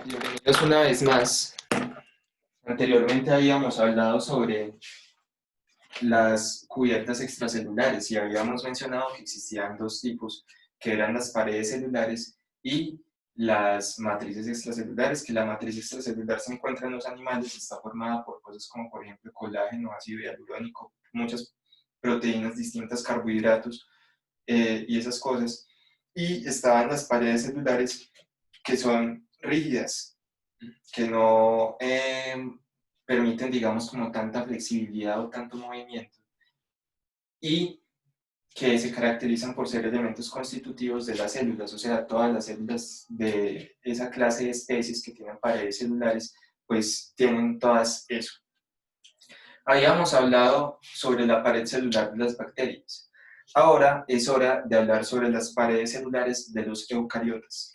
Bienvenidos una vez más. Anteriormente habíamos hablado sobre las cubiertas extracelulares y habíamos mencionado que existían dos tipos, que eran las paredes celulares y las matrices extracelulares, que la matriz extracelular se encuentra en los animales y está formada por cosas como por ejemplo colágeno, ácido hialurónico, muchas proteínas distintas, carbohidratos y esas cosas. Y estaban las paredes celulares que son rígidas, que no permiten, digamos, como tanta flexibilidad o tanto movimiento, y que se caracterizan por ser elementos constitutivos de las células, o sea, todas las células de esa clase de especies que tienen paredes celulares, pues tienen todas eso. Habíamos hablado sobre la pared celular de las bacterias. Ahora es hora de hablar sobre las paredes celulares de los eucariotas.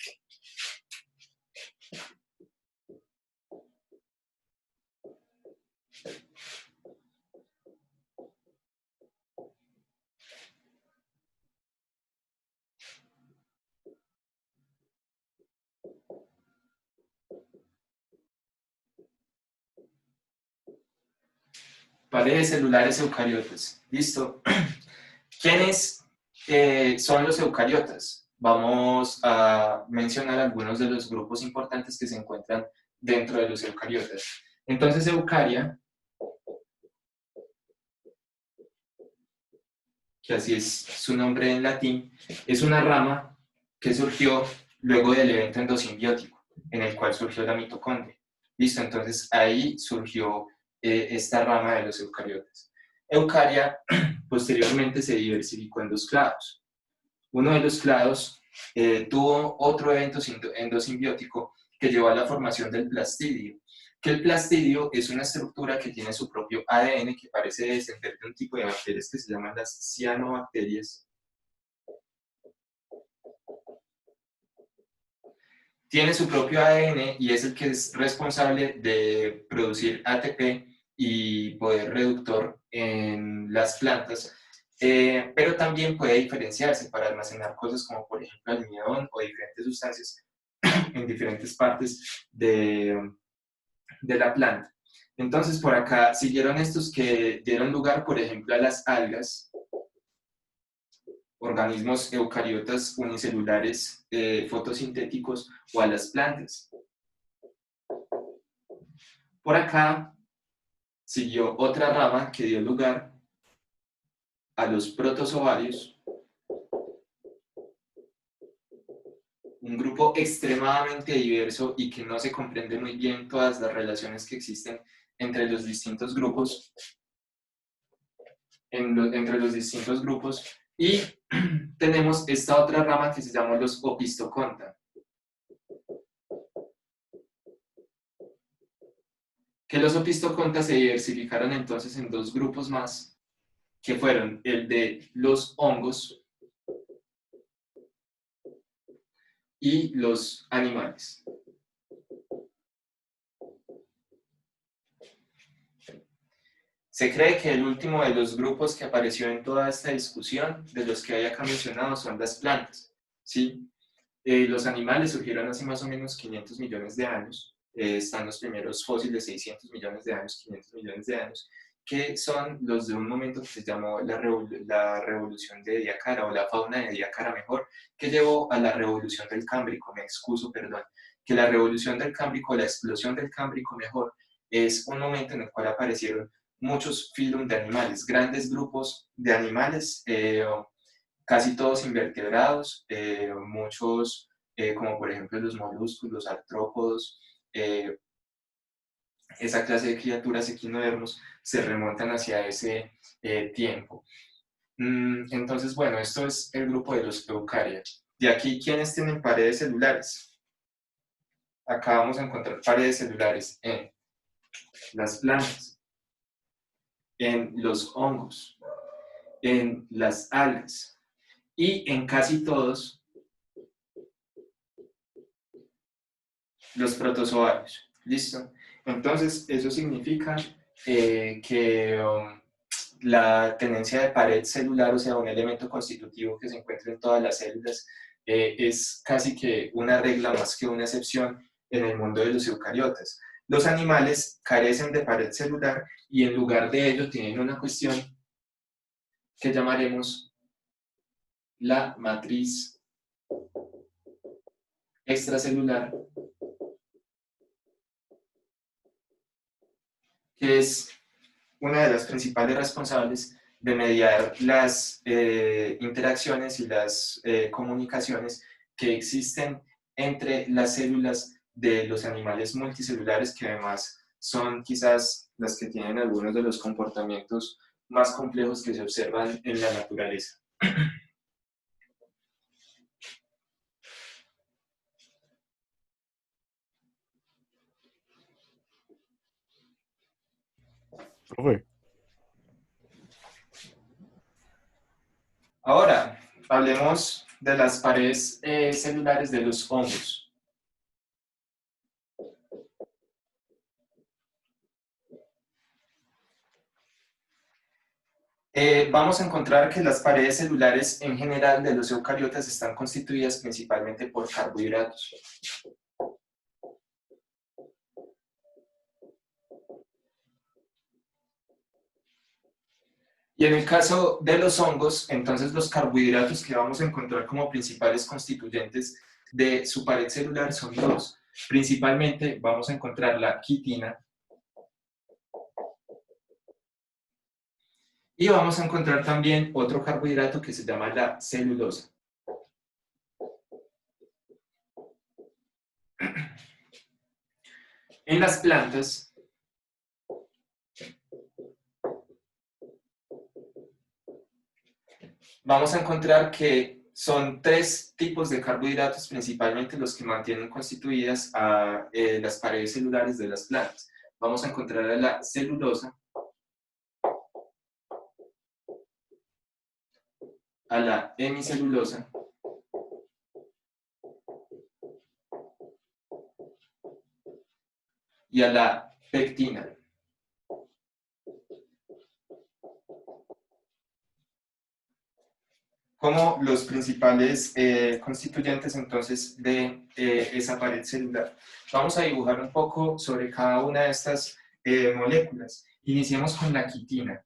Paredes celulares eucariotas. ¿Listo? ¿Quiénes son los eucariotas? Vamos a mencionar algunos de los grupos importantes que se encuentran dentro de los eucariotas. Entonces, eucaria, que así es su nombre en latín, es una rama que surgió luego del evento endosimbiótico, en el cual surgió la mitocondria. ¿Listo? Entonces, ahí surgió esta rama de los eucariotas. Eucaria posteriormente se diversificó en dos clados. Uno de los clados tuvo otro evento endosimbiótico que llevó a la formación del plastidio, que el plastidio es una estructura que tiene su propio ADN que parece descender de un tipo de bacterias que se llaman las cianobacterias. Tiene su propio ADN y es el que es responsable de producir ATP y poder reductor en las plantas, pero también puede diferenciarse para almacenar cosas como por ejemplo almidón o diferentes sustancias en diferentes partes de la planta. Entonces por acá siguieron estos que dieron lugar por ejemplo a las algas, organismos eucariotas unicelulares fotosintéticos, o a las plantas. Por acá siguió otra rama que dio lugar a los protozoarios, un grupo extremadamente diverso y que no se comprende muy bien todas las relaciones que existen entre los distintos grupos, y tenemos esta otra rama que se llama los opistoconta, que los opistoconta se diversificaron entonces en dos grupos más, que fueron el de los hongos y los animales. Se cree que el último de los grupos que apareció en toda esta discusión, de los que hay acá mencionados, son las plantas, ¿sí? Los animales surgieron hace más o menos 500 millones de años, están los primeros fósiles, 600 millones de años, 500 millones de años, que son los de un momento que se llamó la revolución de Ediacara, o la fauna de Ediacara mejor, que llevó a la revolución del Cámbrico, me excuso, perdón, que la revolución del Cámbrico, la explosión del Cámbrico mejor, es un momento en el cual aparecieron muchos filum de animales, grandes grupos de animales, casi todos invertebrados, muchos, como por ejemplo los moluscos, los artrópodos, esa clase de criaturas equinodermos se remontan hacia ese tiempo. Entonces, bueno, esto es el grupo de los eucaria. De aquí, ¿quiénes tienen paredes celulares? Acá vamos a encontrar paredes celulares en las plantas, en los hongos, en las algas y en casi todos los protozoarios. ¿Listo? Entonces, eso significa que la tenencia de pared celular, o sea, un elemento constitutivo que se encuentra en todas las células es casi que una regla más que una excepción en el mundo de los eucariotas. Los animales carecen de pared celular y en lugar de ello tienen una cuestión que llamaremos la matriz extracelular, que es una de las principales responsables de mediar las interacciones y las comunicaciones que existen entre las células de los animales multicelulares, que además son quizás las que tienen algunos de los comportamientos más complejos que se observan en la naturaleza. Profe, Ahora, hablemos de las paredes celulares de los hongos. Vamos a encontrar que las paredes celulares en general de los eucariotas están constituidas principalmente por carbohidratos. Y en el caso de los hongos, entonces los carbohidratos que vamos a encontrar como principales constituyentes de su pared celular son dos. Principalmente vamos a encontrar la quitina y vamos a encontrar también otro carbohidrato que se llama la celulosa. En las plantas vamos a encontrar que son tres tipos de carbohidratos principalmente los que mantienen constituidas a las paredes celulares de las plantas. Vamos a encontrar a la celulosa, a la hemicelulosa y a la pectina. Como los principales constituyentes entonces de esa pared celular. Vamos a dibujar un poco sobre cada una de estas moléculas. Iniciemos con la quitina.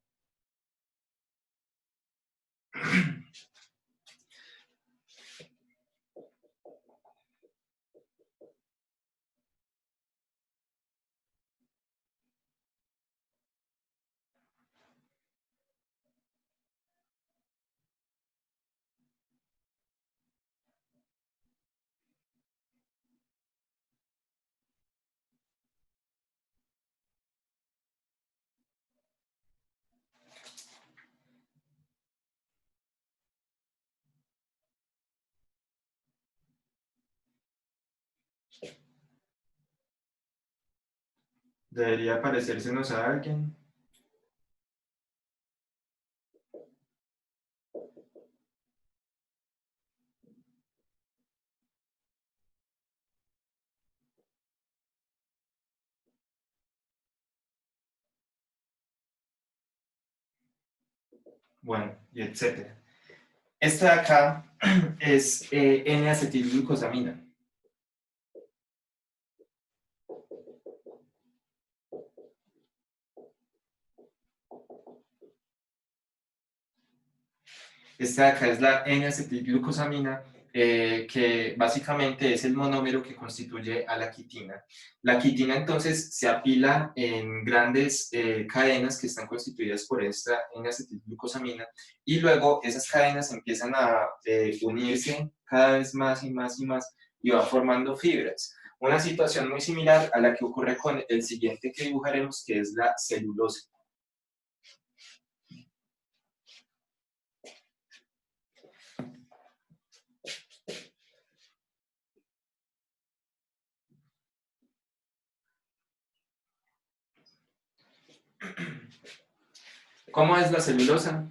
Debería parecérsenos a alguien. Bueno, y etcétera. Esta de acá es N-acetilglucosamina. Esta de acá es la N-acetilglucosamina, que básicamente es el monómero que constituye a la quitina. La quitina entonces se apila en grandes cadenas que están constituidas por esta N-acetilglucosamina y luego esas cadenas empiezan a unirse cada vez más y más y más y van formando fibras. Una situación muy similar a la que ocurre con el siguiente que dibujaremos, que es la celulosa. ¿Cómo es la celulosa?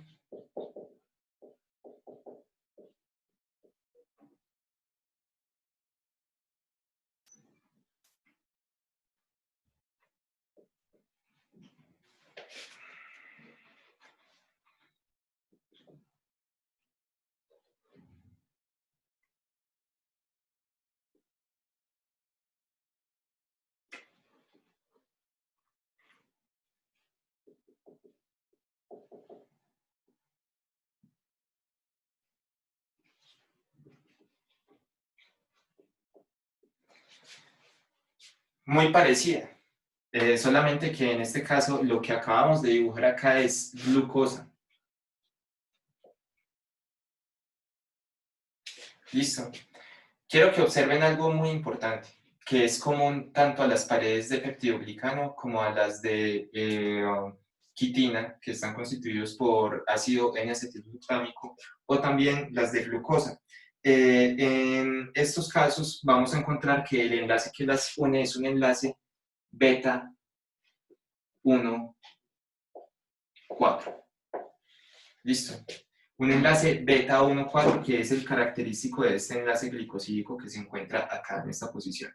Muy parecida, solamente que en este caso lo que acabamos de dibujar acá es glucosa. Listo. Quiero que observen algo muy importante, que es común tanto a las paredes de peptidoglicano como a las de quitina, que están constituidos por ácido N-acetilglutámico, o también las de glucosa. En estos casos vamos a encontrar que el enlace que las une es un enlace beta 1, 4. Listo. Un enlace beta 1, 4, que es el característico de este enlace glicosídico que se encuentra acá en esta posición.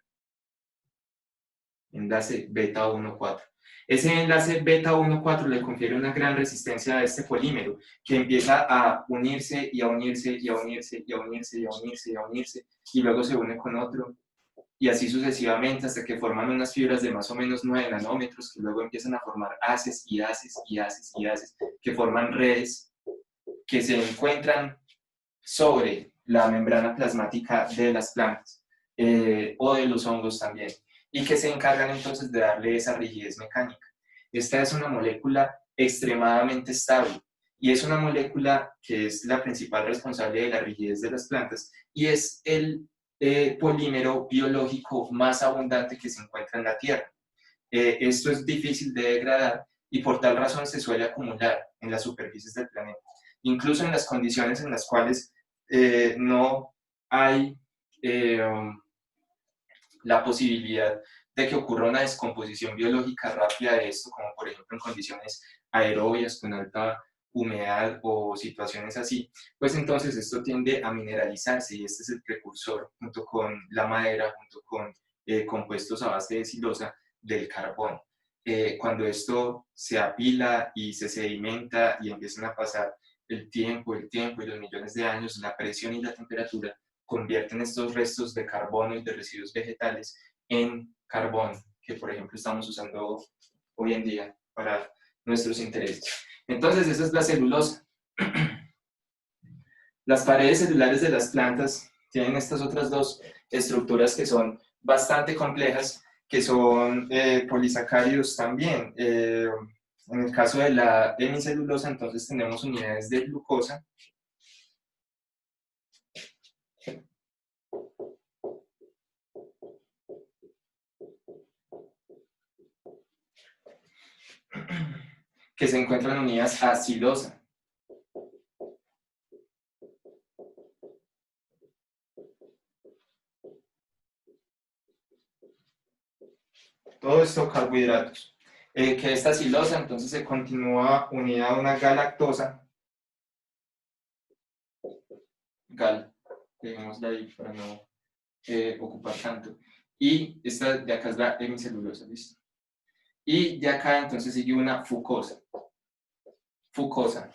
Enlace beta 1, 4. Ese enlace beta 1, 4 le confiere una gran resistencia a este polímero, que empieza a unirse y a unirse y a unirse y a unirse y a unirse y a unirse, y luego se une con otro, y así sucesivamente hasta que forman unas fibras de más o menos 9 nanómetros, que luego empiezan a formar haces y haces y haces y haces, que forman redes que se encuentran sobre la membrana plasmática de las plantas o de los hongos también, y que se encargan entonces de darle esa rigidez mecánica. Esta es una molécula extremadamente estable y es una molécula que es la principal responsable de la rigidez de las plantas y es el polímero biológico más abundante que se encuentra en la Tierra. Esto es difícil de degradar y por tal razón se suele acumular en las superficies del planeta. Incluso en las condiciones en las cuales no hay la posibilidad de que ocurra una descomposición biológica rápida de esto, como por ejemplo en condiciones aerobias con alta humedad o situaciones así, pues entonces esto tiende a mineralizarse y este es el precursor junto con la madera, junto con compuestos a base de silosa del carbón. Cuando esto se apila y se sedimenta y empiezan a pasar el tiempo y los millones de años, la presión y la temperatura convierten estos restos de carbono y de residuos vegetales en carbón, que por ejemplo estamos usando hoy en día para nuestros intereses. Entonces, esa es la celulosa. Las paredes celulares de las plantas tienen estas otras dos estructuras que son bastante complejas, que son polisacáridos también. En el caso de la hemicelulosa, entonces tenemos unidades de glucosa, que se encuentran unidas a silosa. Todo esto carbohidratos. Que esta silosa entonces se continúa unida a una galactosa, gal, dejémosla ahí para no ocupar tanto. Y esta de acá es la hemicelulosa, ¿listo? Y de acá entonces sigue una fucosa. Fucosa.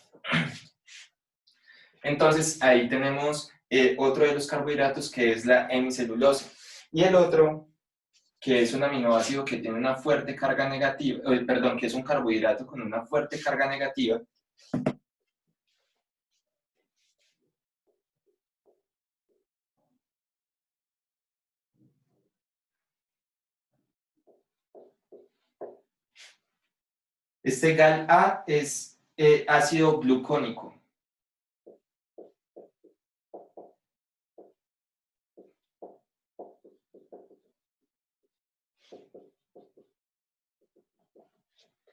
Entonces ahí tenemos otro de los carbohidratos que es la hemicelulosa. Y el otro, que es un aminoácido que tiene una fuerte carga negativa, perdón, que es un carbohidrato con una fuerte carga negativa, este GAL-A es ácido glucónico.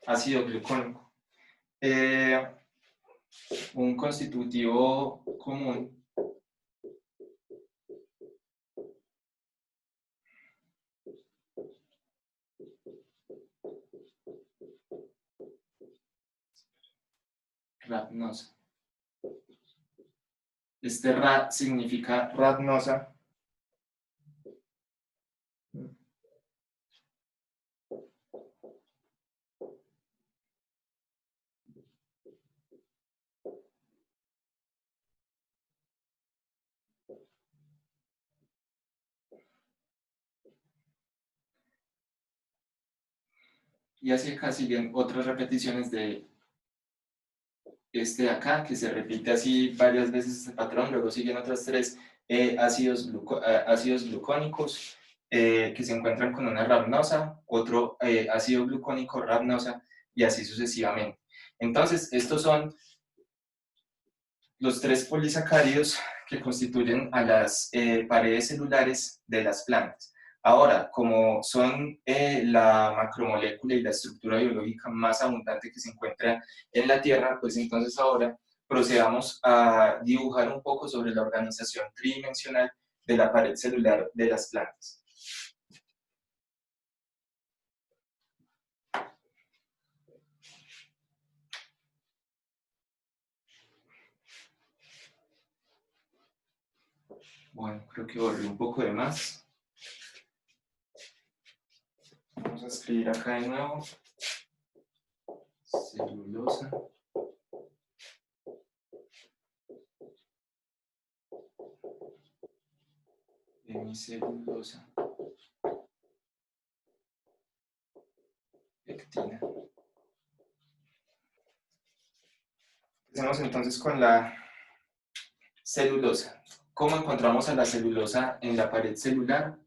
Ácido glucónico. Un constitutivo común rhabnosa. Este Ra significa rhabnosa. Y así acá siguen otras repeticiones de este de acá, que se repite así varias veces este patrón, luego siguen otras tres ácidos glucónicos que se encuentran con una rhamnosa, otro ácido glucónico rhamnosa y así sucesivamente. Entonces, estos son los tres polisacáridos que constituyen a las paredes celulares de las plantas. Ahora, como son la macromolécula y la estructura biológica más abundante que se encuentra en la Tierra, pues entonces ahora procedamos a dibujar un poco sobre la organización tridimensional de la pared celular de las plantas. Bueno, creo que borré un poco de más. Vamos a escribir acá de nuevo. Celulosa. Hemicelulosa. Pectina. Empecemos entonces con la celulosa. ¿Cómo encontramos a la celulosa en la pared celular?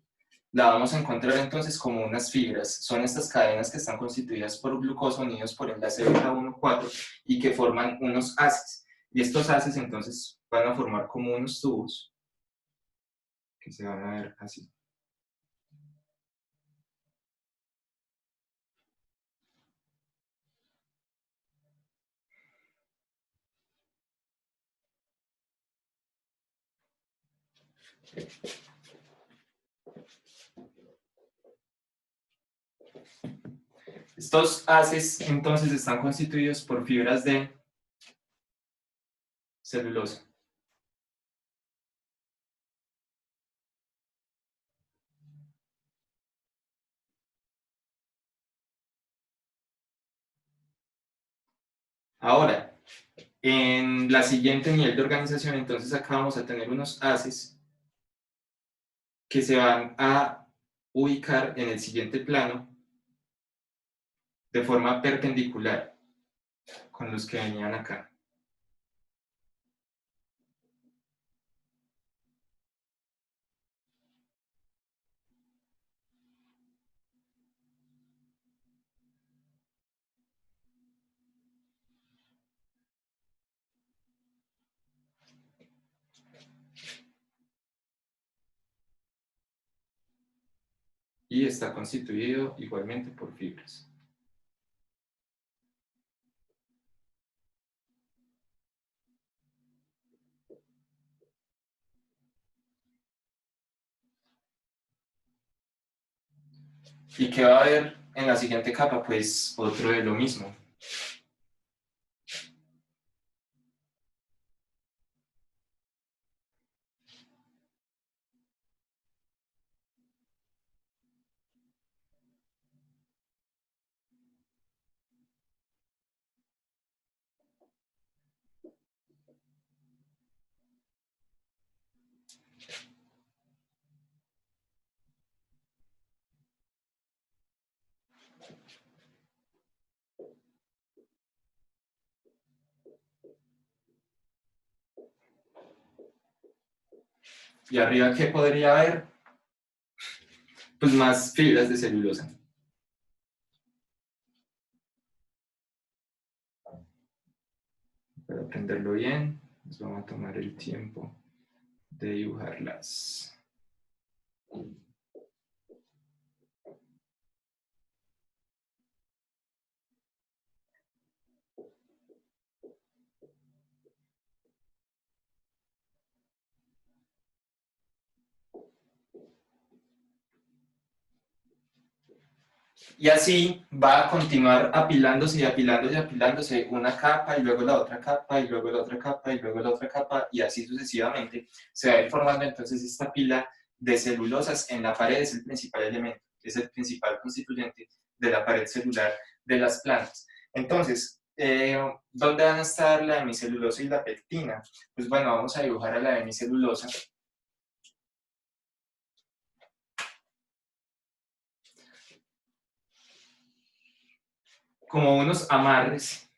La vamos a encontrar entonces como unas fibras. Son estas cadenas que están constituidas por glucosa unidos por enlace beta 1,4 y que forman unos haces. Y estos haces entonces van a formar como unos tubos que se van a ver así. Estos haces entonces están constituidos por fibras de celulosa. Ahora, en la siguiente nivel de organización, entonces acá vamos a tener unos haces que se van a ubicar en el siguiente plano de forma perpendicular con los que venían acá. Y está constituido igualmente por fibras. ¿Y qué va a haber en la siguiente capa? Pues otro de lo mismo. ¿Y arriba qué podría haber? Pues más fibras de celulosa. Para aprenderlo bien, nos vamos a tomar el tiempo de dibujarlas. Y así va a continuar apilándose y apilándose y apilándose una capa y luego la otra capa y luego la otra capa y luego la otra capa y así sucesivamente. Se va a ir formando entonces esta pila de celulosas en la pared, es el principal elemento, es el principal constituyente de la pared celular de las plantas. Entonces, ¿dónde van a estar la hemicelulosa y la pectina? Pues bueno, vamos a dibujar a la hemicelulosa. Como unos amarres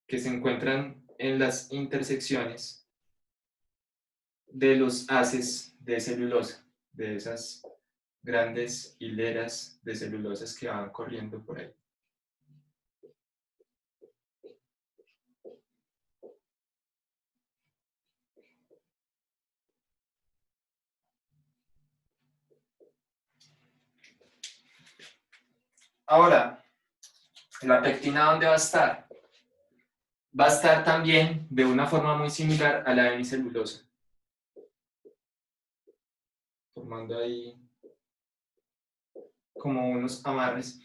que se encuentran en las intersecciones de los haces de celulosa, de esas grandes hileras de celulosas que van corriendo por ahí. Ahora, ¿la pectina dónde va a estar? Va a estar también de una forma muy similar a la de mi celulosa, formando ahí como unos amarres.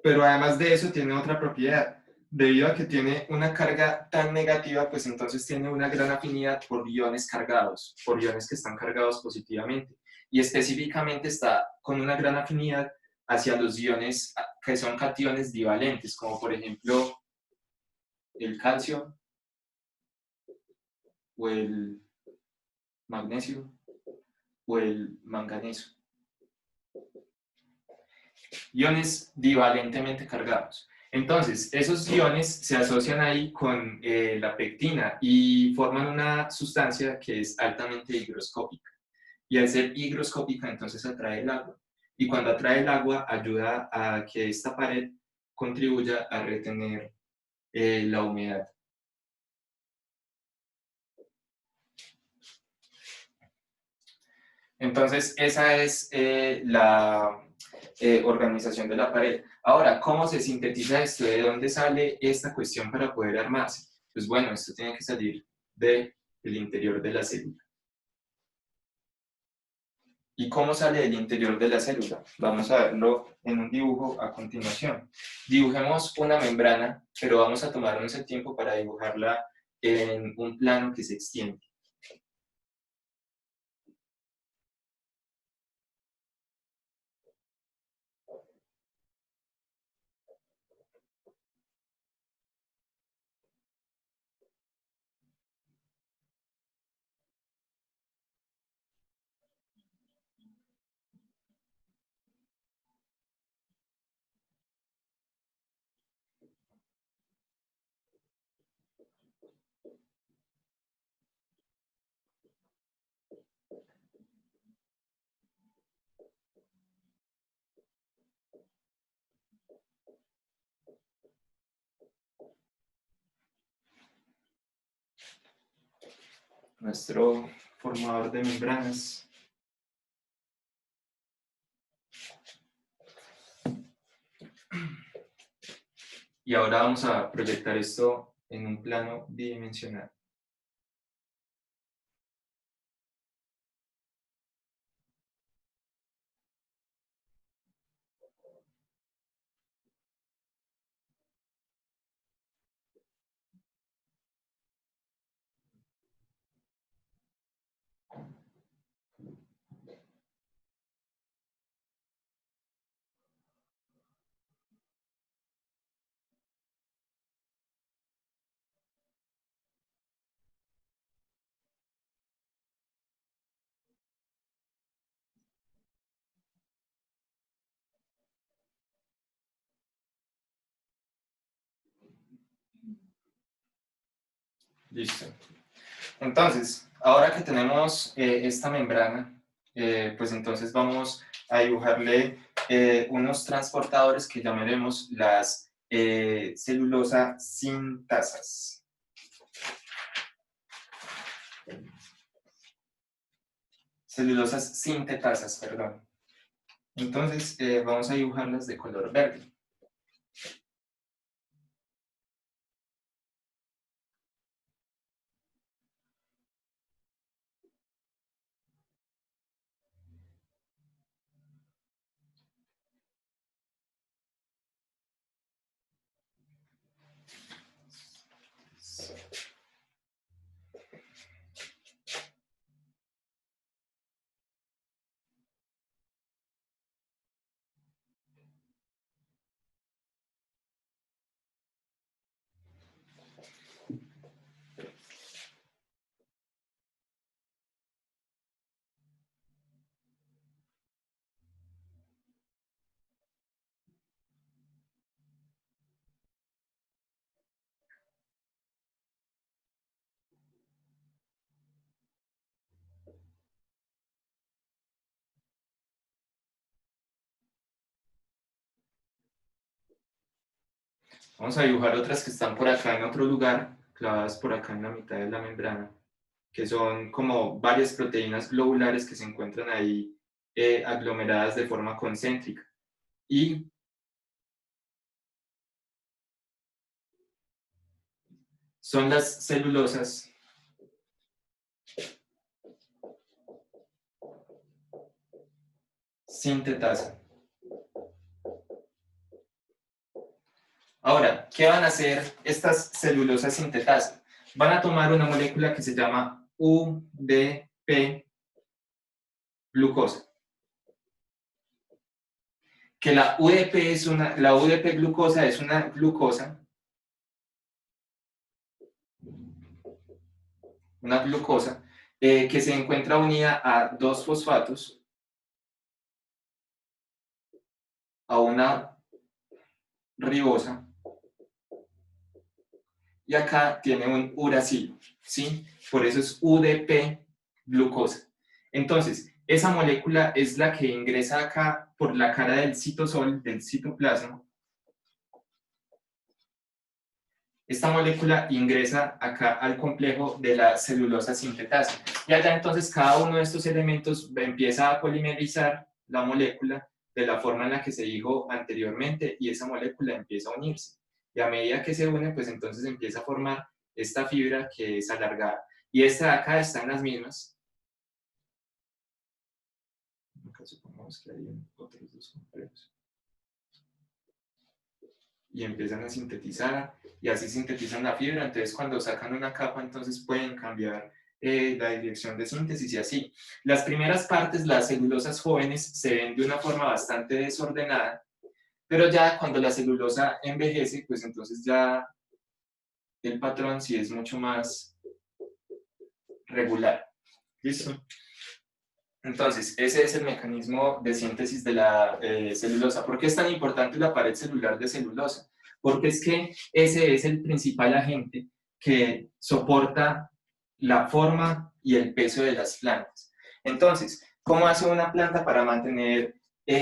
Pero además de eso tiene otra propiedad. Debido a que tiene una carga tan negativa, pues entonces tiene una gran afinidad por iones cargados, por iones que están cargados positivamente. Y específicamente está con una gran afinidad hacia los iones que son cationes divalentes, como por ejemplo el calcio o el magnesio o el manganeso. Iones divalentemente cargados. Entonces, esos iones se asocian ahí con la pectina y forman una sustancia que es altamente higroscópica. Y al ser higroscópica, entonces atrae el agua. Y cuando atrae el agua, ayuda a que esta pared contribuya a retener la humedad. Entonces, esa es la organización de la pared. Ahora, ¿cómo se sintetiza esto? ¿De dónde sale esta cuestión para poder armarse? Pues bueno, esto tiene que salir del interior de la célula. ¿Y cómo sale del interior de la célula? Vamos a verlo en un dibujo a continuación. Dibujemos una membrana, pero vamos a tomarnos el tiempo para dibujarla en un plano que se extiende. Nuestro formador de membranas. Y ahora vamos a proyectar esto en un plano bidimensional. Listo. Entonces, ahora que tenemos esta membrana, pues entonces vamos a dibujarle unos transportadores que llamaremos las celulosa sintasas. Celulosas sintetasas, perdón. Entonces, vamos a dibujarlas de color verde. Vamos a dibujar otras que están por acá en otro lugar, clavadas por acá en la mitad de la membrana, que son como varias proteínas globulares que se encuentran ahí aglomeradas de forma concéntrica. Y son las celulosas sintetasa. Ahora, ¿qué van a hacer estas celulosas sintetasa? Van a tomar una molécula que se llama UDP glucosa. Que la UDP, la UDP glucosa es una glucosa, que se encuentra unida a dos fosfatos, a una ribosa, y acá tiene un uracilo, ¿sí? Por eso es UDP glucosa. Entonces, esa molécula es la que ingresa acá por la cara del citosol, del citoplasma. Esta molécula ingresa acá al complejo de la celulosa sintetasa. Y allá entonces cada uno de estos elementos empieza a polimerizar la molécula de la forma en la que se dijo anteriormente y esa molécula empieza a unirse. Y a medida que se une, pues entonces empieza a formar esta fibra que es alargada. Y esta de acá están las mismas. Acá supongamos que hay otros dos complejos. Y empiezan a sintetizar y así sintetizan la fibra. Entonces cuando sacan una capa entonces pueden cambiar la dirección de síntesis y así. Las primeras partes, las celulosas jóvenes, se ven de una forma bastante desordenada, pero ya cuando la celulosa envejece, pues entonces ya el patrón sí es mucho más regular. ¿Listo? Entonces, ese es el mecanismo de síntesis de la celulosa. ¿Por qué es tan importante la pared celular de celulosa? Porque es que ese es el principal agente que soporta la forma y el peso de las plantas. Entonces, ¿cómo hace una planta para mantener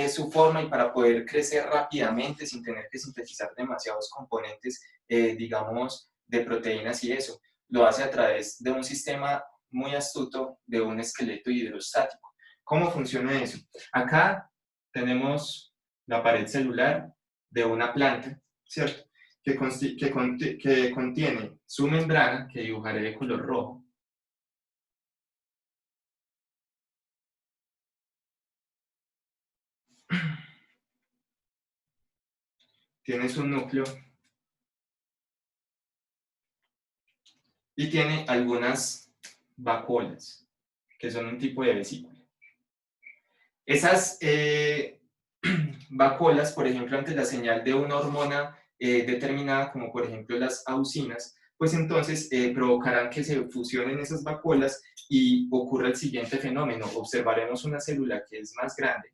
su forma y para poder crecer rápidamente sin tener que sintetizar demasiados componentes, digamos, de proteínas y eso? Lo hace a través de un sistema muy astuto de un esqueleto hidrostático. ¿Cómo funciona eso? Acá tenemos la pared celular de una planta, ¿cierto? Que contiene su membrana, que dibujaré de color rojo. Tiene su núcleo y tiene algunas vacuolas, que son un tipo de vesícula. Esas vacuolas, por ejemplo, ante la señal de una hormona determinada, como por ejemplo las auxinas, pues entonces provocarán que se fusionen esas vacuolas y ocurra el siguiente fenómeno. Observaremos una célula que es más grande,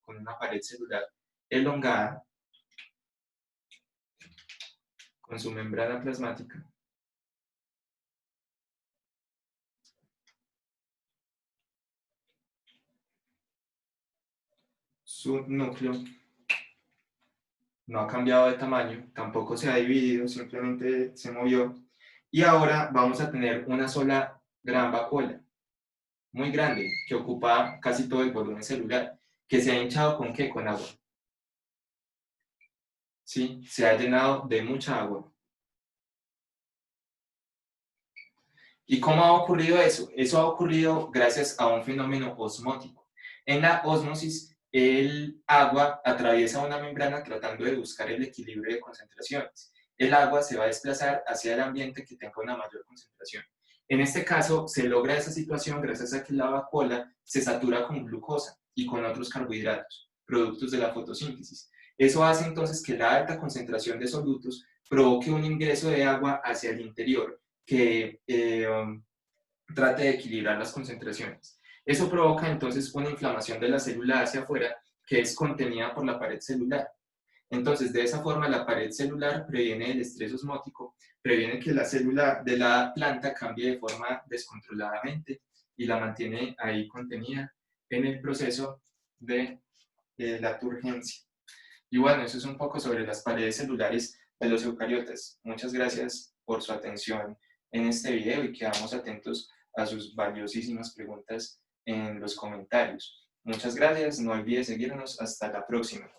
con una pared celular elongada, con su membrana plasmática. Su núcleo no ha cambiado de tamaño, tampoco se ha dividido, simplemente se movió. Y ahora vamos a tener una sola gran vacuola, muy grande, que ocupa casi todo el volumen celular, que se ha hinchado ¿con qué? Con agua. ¿Sí? Se ha llenado de mucha agua. ¿Y cómo ha ocurrido eso? Eso ha ocurrido gracias a un fenómeno osmótico. En la ósmosis, el agua atraviesa una membrana tratando de buscar el equilibrio de concentraciones. El agua se va a desplazar hacia el ambiente que tenga una mayor concentración. En este caso, se logra esa situación gracias a que la vacuola se satura con glucosa y con otros carbohidratos, productos de la fotosíntesis. Eso hace entonces que la alta concentración de solutos provoque un ingreso de agua hacia el interior, que trate de equilibrar las concentraciones. Eso provoca entonces una inflamación de la célula hacia afuera que es contenida por la pared celular. Entonces, de esa forma, la pared celular previene el estrés osmótico, previene que la célula de la planta cambie de forma descontroladamente y la mantiene ahí contenida en el proceso de la turgencia. Y bueno, eso es un poco sobre las paredes celulares de los eucariotas. Muchas gracias por su atención en este video y quedamos atentos a sus valiosísimas preguntas en los comentarios. Muchas gracias, no olvides seguirnos, hasta la próxima.